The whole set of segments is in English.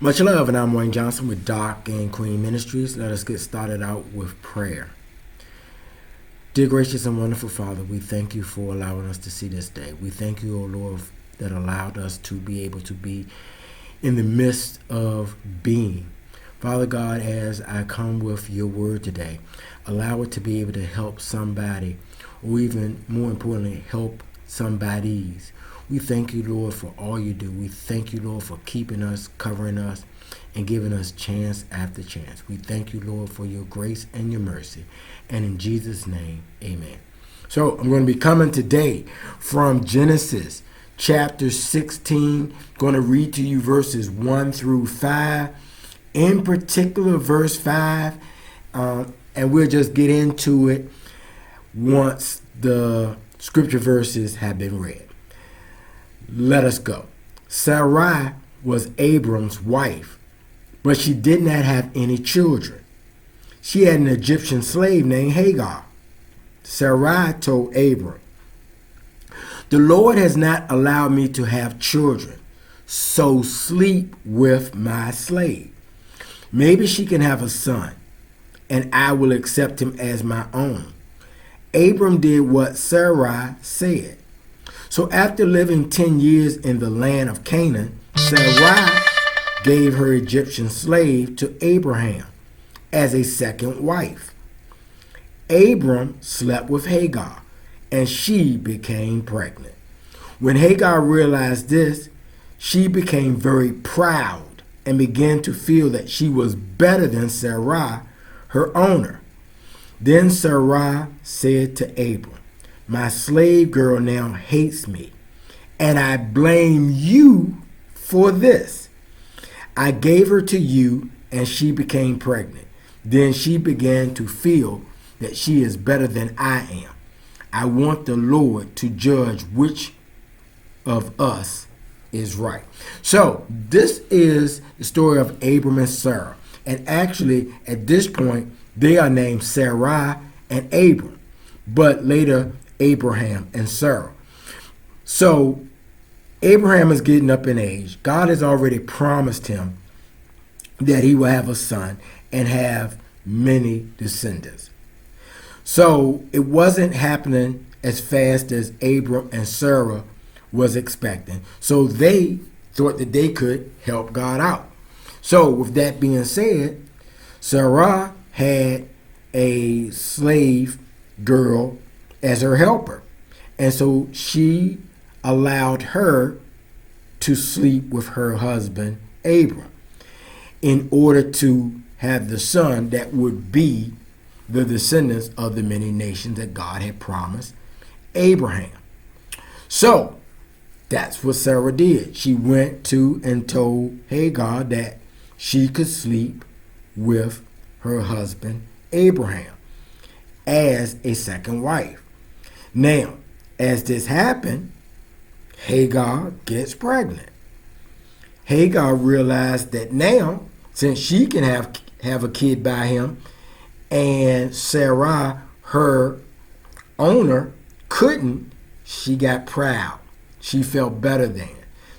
Much love, and I'm Wayne Johnson with Doc and Queen Ministries. Let us get started out with prayer. Dear gracious and wonderful Father, we thank you for allowing us to see this day. We thank you, O Lord, that allowed us to be able to be in the midst of being. Father God, as I come with your word today, allow it to be able to help somebody, or even more importantly, help somebodies. We thank you, Lord, for all you do. We thank you, Lord, for keeping us, covering us, and giving us chance after chance. We thank you, Lord, for your grace and your mercy. And in Jesus' name, amen. So I'm going to be coming today from Genesis chapter 16. Going to read to you verses 1 through 5. In particular, verse 5. And we'll just get into it once the scripture verses have been read. Let us go. Sarai was Abram's wife, but she did not have any children. She had an Egyptian slave named Hagar. Sarai told Abram, "The Lord has not allowed me to have children, so sleep with my slave. Maybe she can have a son, and I will accept him as my own." Abram did what Sarai said. So after living 10 years in the land of Canaan, Sarai gave her Egyptian slave to Abraham as a second wife. Abram slept with Hagar, and she became pregnant. When Hagar realized this, she became very proud and began to feel that she was better than Sarai, her owner. Then Sarai said to Abram, "My slave girl now hates me, and I blame you for this. I gave her to you, and she became pregnant. Then she began to feel that she is better than I am. I want the Lord to judge which of us is right." So this is the story of Abram and Sarah. And actually, at this point, they are named Sarai and Abram, but later Abraham and Sarah. So Abraham is getting up in age. God has already promised him that he will have a son and have many descendants. So it wasn't happening as fast as Abram and Sarah was expecting. So they thought that they could help God out. So with that being said, Sarah had a slave girl as her helper. And so she allowed her to sleep with her husband, Abram, in order to have the son that would be the descendants of the many nations that God had promised Abraham. So that's what Sarah did. She went to and told Hagar that she could sleep with her husband, Abraham, as a second wife. Now, as this happened, Hagar gets pregnant. Hagar realized that now, since she can have a kid by him, and Sarai, her owner, couldn't, she got proud. She felt better than.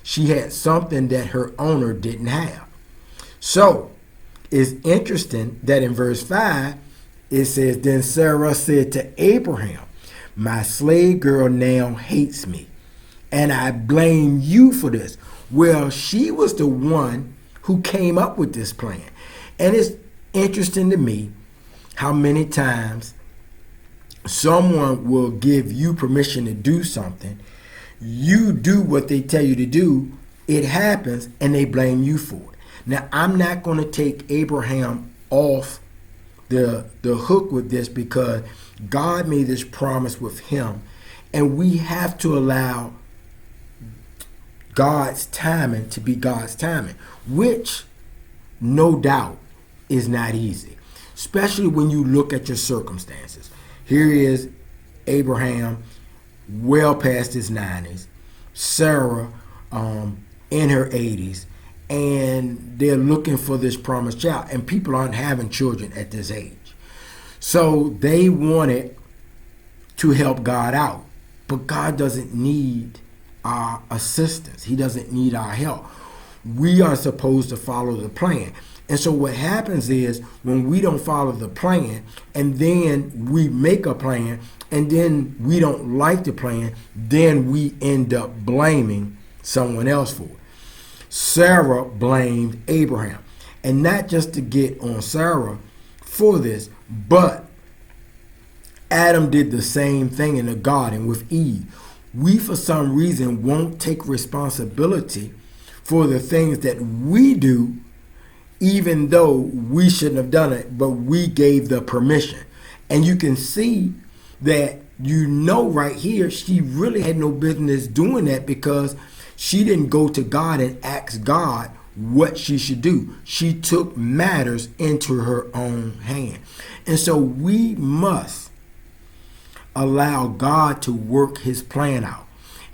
She had something that her owner didn't have. So, it's interesting that in verse 5, it says, "Then Sarah said to Abraham, 'My slave girl now hates me, and I blame you for this.'" Well, she was the one who came up with this plan. And it's interesting to me how many times someone will give you permission to do something. You do what they tell you to do, it happens, and they blame you for it. Now, I'm not going to take Abraham off the hook with this, because God made this promise with him, and we have to allow God's timing to be God's timing, which no doubt is not easy, especially when you look at your circumstances. Here is Abraham, well past his 90s, Sarah in her 80s, and they're looking for this promised child, and people aren't having children at this age. So they wanted to help God out, but God doesn't need our assistance. He doesn't need our help. We are supposed to follow the plan. And so what happens is when we don't follow the plan and then we make a plan and then we don't like the plan, then we end up blaming someone else for it. Sarah blamed Abraham. And not just to get on Sarah for this, but Adam did the same thing in the garden with Eve. We, for some reason, won't take responsibility for the things that we do, even though we shouldn't have done it, but we gave the permission. And you can see that, right here, she really had no business doing that because she didn't go to God and ask God what she should do. She took matters into her own hand. And so we must allow God to work his plan out.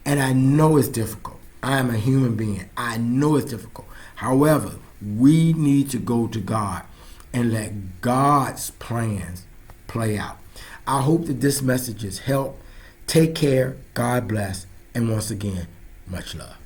And I know it's difficult. I am a human being. I know it's difficult. However, we need to go to God and let God's plans play out. I hope that this message has helped. Take care. God bless. And once again, much love.